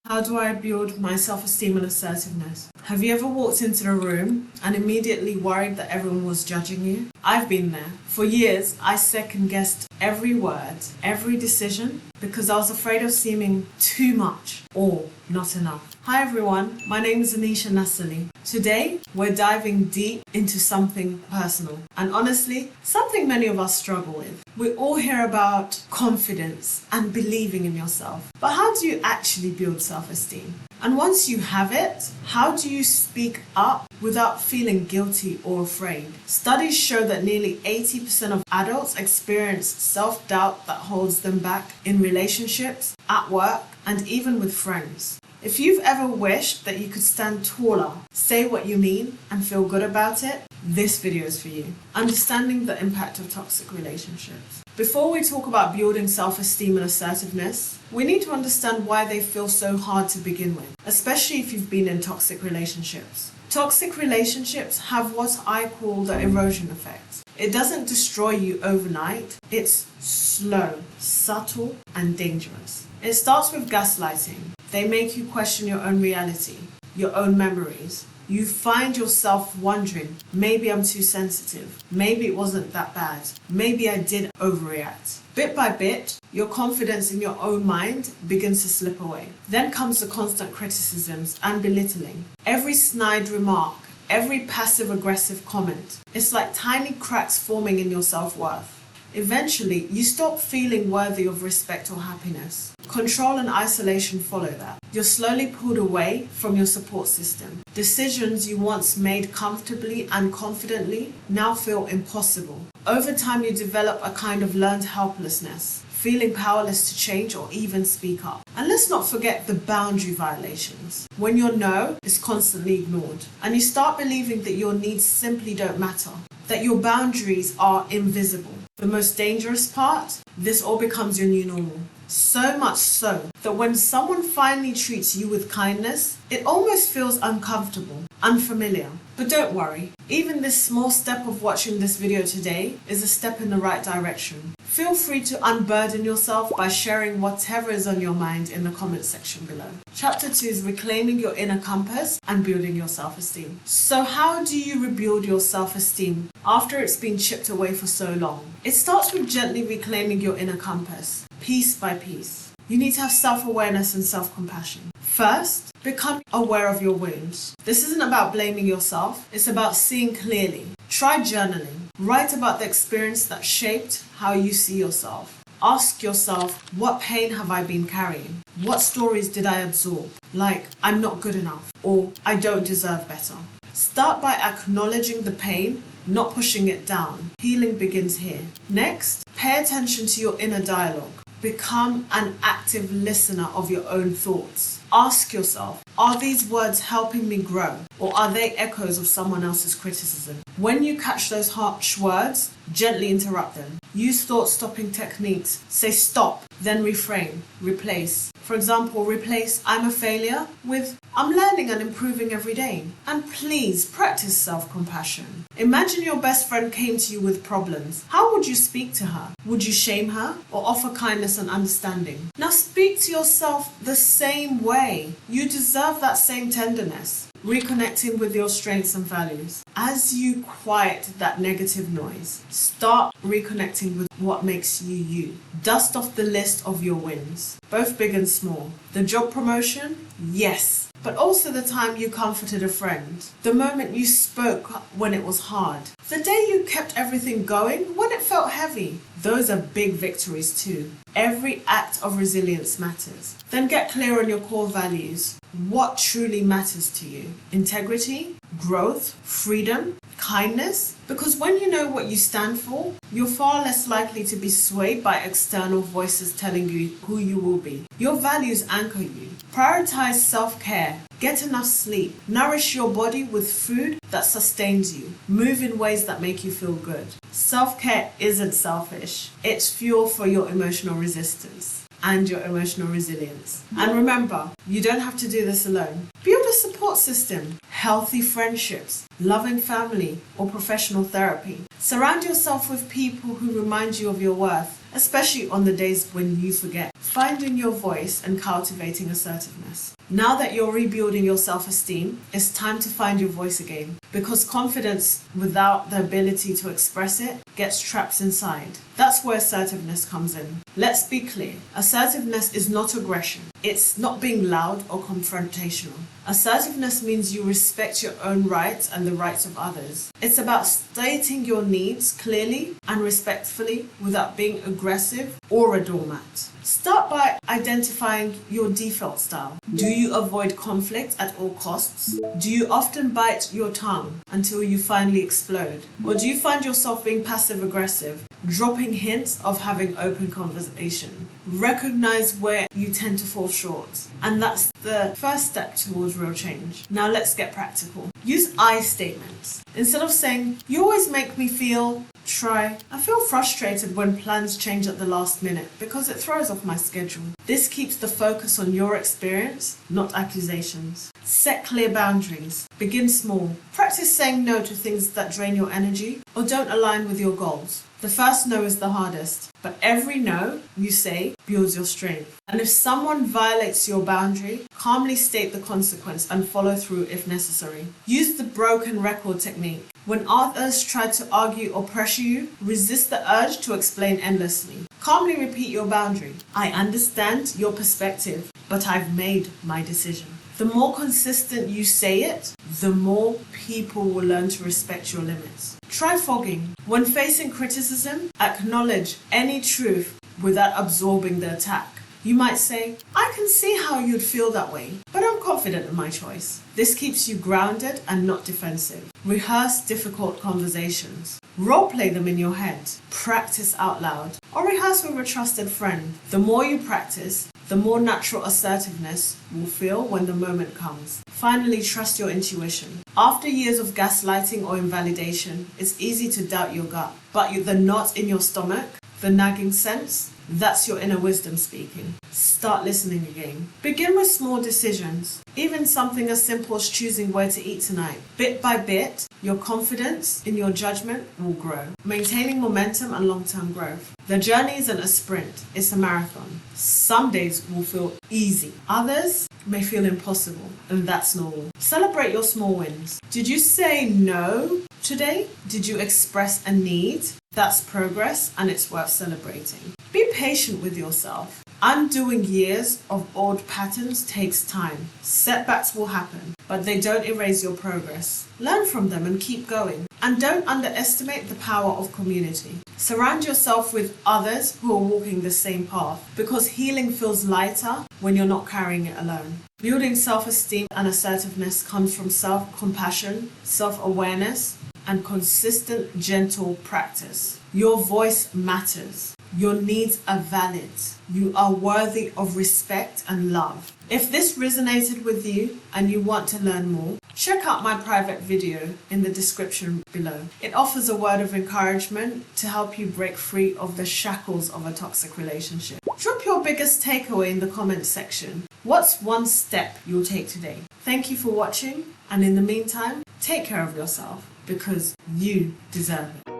How do I build my self-esteem and assertiveness? Have you ever walked into a room and immediately worried that everyone was judging you? I've been there. For years, I second-guessed every word, every decision, because I was afraid of seeming too much or not enough. Hi everyone, my name is Anisha Nassali. Today, we're diving deep into something personal and honestly, something many of us struggle with. We all hear about confidence and believing in yourself, but how do you actually build self-esteem? And once you have it, how do you speak up without feeling guilty or afraid? Studies show that nearly 80% of adults experience self-doubt that holds them back in relationships, at work, and even with friends. If you've ever wished that you could stand taller, say what you mean, and feel good about it, this video is for you. Understanding the impact of toxic relationships. Before we talk about building self-esteem and assertiveness, we need to understand why they feel so hard to begin with, especially if you've been in toxic relationships. Toxic relationships have what I call the erosion effect. It doesn't destroy you overnight. It's slow, subtle, and dangerous. It starts with gaslighting. They make you question your own reality, your own memories. You find yourself wondering, maybe I'm too sensitive, maybe it wasn't that bad, maybe I did overreact. Bit by bit, your confidence in your own mind begins to slip away. Then comes the constant criticisms and belittling. Every snide remark, every passive-aggressive comment. It's like tiny cracks forming in your self-worth. Eventually, you stop feeling worthy of respect or happiness. Control and isolation follow that. You're slowly pulled away from your support system. Decisions you once made comfortably and confidently now feel impossible. Over time, you develop a kind of learned helplessness, feeling powerless to change or even speak up. And let's not forget the boundary violations, when your no is constantly ignored, and you start believing that your needs simply don't matter, that your boundaries are invisible. The most dangerous part, this all becomes your new normal. So much so that when someone finally treats you with kindness, it almost feels uncomfortable, unfamiliar. But don't worry, even this small step of watching this video today is a step in the right direction. Feel free to unburden yourself by sharing whatever is on your mind in the comment section below. Chapter 2 is reclaiming your inner compass and building your self-esteem. So how do you rebuild your self-esteem after it's been chipped away for so long? It starts with gently reclaiming your inner compass, piece by piece. You need to have self-awareness and self-compassion. First, become aware of your wounds. This isn't about blaming yourself, it's about seeing clearly. Try journaling. Write about the experience that shaped how you see yourself. Ask yourself, what pain have I been carrying? What stories did I absorb? Like, I'm not good enough, or I don't deserve better. Start by acknowledging the pain, not pushing it down. Healing begins here. Next, pay attention to your inner dialogue. Become an active listener of your own thoughts. Ask yourself, are these words helping me grow, or are they echoes of someone else's criticism? When you catch those harsh words, gently interrupt them. Use thought-stopping techniques. Say stop, then reframe, replace. For example, replace I'm a failure with I'm learning and improving every day. And please practice self-compassion. Imagine your best friend came to you with problems. How would you speak to her? Would you shame her or offer kindness and understanding? Now speak to yourself the same way. You deserve that same tenderness. Reconnecting with your strengths and values. As you quiet that negative noise, start reconnecting with what makes you you. Dust off the list of your wins, both big and small. The job promotion? Yes. But also the time you comforted a friend. The moment you spoke when it was hard. The day you kept everything going when it felt heavy. Those are big victories too. Every act of resilience matters. Then get clear on your core values. What truly matters to you? Integrity, growth, freedom, kindness. Because when you know what you stand for, you're far less likely to be swayed by external voices telling you who you will be. Your values anchor you. Prioritize self-care. Get enough sleep. Nourish your body with food that sustains you. Move in ways that make you feel good. Self-care isn't selfish. It's fuel for your emotional resistance and your emotional resilience. And remember, you don't have to do this alone. Build a support system, healthy friendships, loving family, or professional therapy. Surround yourself with people who remind you of your worth, especially on the days when you forget. Finding your voice and cultivating assertiveness. Now that you're rebuilding your self-esteem, it's time to find your voice again, because confidence without the ability to express it gets trapped inside. That's where assertiveness comes in. Let's be clear. Assertiveness is not aggression. It's not being loud or confrontational. Assertiveness means you respect your own rights and the rights of others. It's about stating your needs clearly and respectfully without being aggressive or a doormat. Start by identifying your default style. Do you avoid conflict at all costs? Do you often bite your tongue until you finally explode? Or do you find yourself being passive-aggressive, dropping hints of having open conversation? Recognize where you tend to fall short. And that's the first step towards real change. Now let's get practical. Use I statements. Instead of saying, "You always make me feel," try, "I feel frustrated when plans change at the last minute because it throws off my schedule." This keeps the focus on your experience, not accusations. Set clear boundaries. Begin small. Practice saying no to things that drain your energy or don't align with your goals. The first no is the hardest, but every no you say builds your strength. And if someone violates your boundary, calmly state the consequence and follow through if necessary. Use the broken record technique. When others try to argue or pressure you, resist the urge to explain endlessly. Calmly repeat your boundary. "I understand your perspective, but I've made my decision." The more consistent you say it, the more people will learn to respect your limits. Try fogging. When facing criticism, acknowledge any truth without absorbing the attack. You might say, "I can see how you'd feel that way, but I'm confident in my choice." This keeps you grounded and not defensive. Rehearse difficult conversations. Role-play them in your head. Practice out loud. Or rehearse with a trusted friend. The more you practice, the more natural assertiveness will feel when the moment comes. Finally, trust your intuition. After years of gaslighting or invalidation, it's easy to doubt your gut. But the knot in your stomach, the nagging sense, that's your inner wisdom speaking. Start listening again. Begin with small decisions, even something as simple as choosing where to eat tonight. Bit by bit, your confidence in your judgment will grow, maintaining momentum and long-term growth. The journey isn't a sprint, it's a marathon. Some days will feel easy, others may feel impossible, and that's normal. Celebrate your small wins. Did you say no today? Did you express a need? That's progress, and it's worth celebrating. Be patient with yourself. Undoing years of old patterns takes time. Setbacks will happen, but they don't erase your progress. Learn from them and keep going. And don't underestimate the power of community. Surround yourself with others who are walking the same path, because healing feels lighter when you're not carrying it alone. Building self-esteem and assertiveness comes from self-compassion, self-awareness, and consistent, gentle practice. Your voice matters. Your needs are valid. You are worthy of respect and love. If this resonated with you and you want to learn more, check out my private video in the description below. It offers a word of encouragement to help you break free of the shackles of a toxic relationship. Drop your biggest takeaway in the comments section. What's one step you'll take today? Thank you for watching, and in the meantime, take care of yourself, because you deserve it.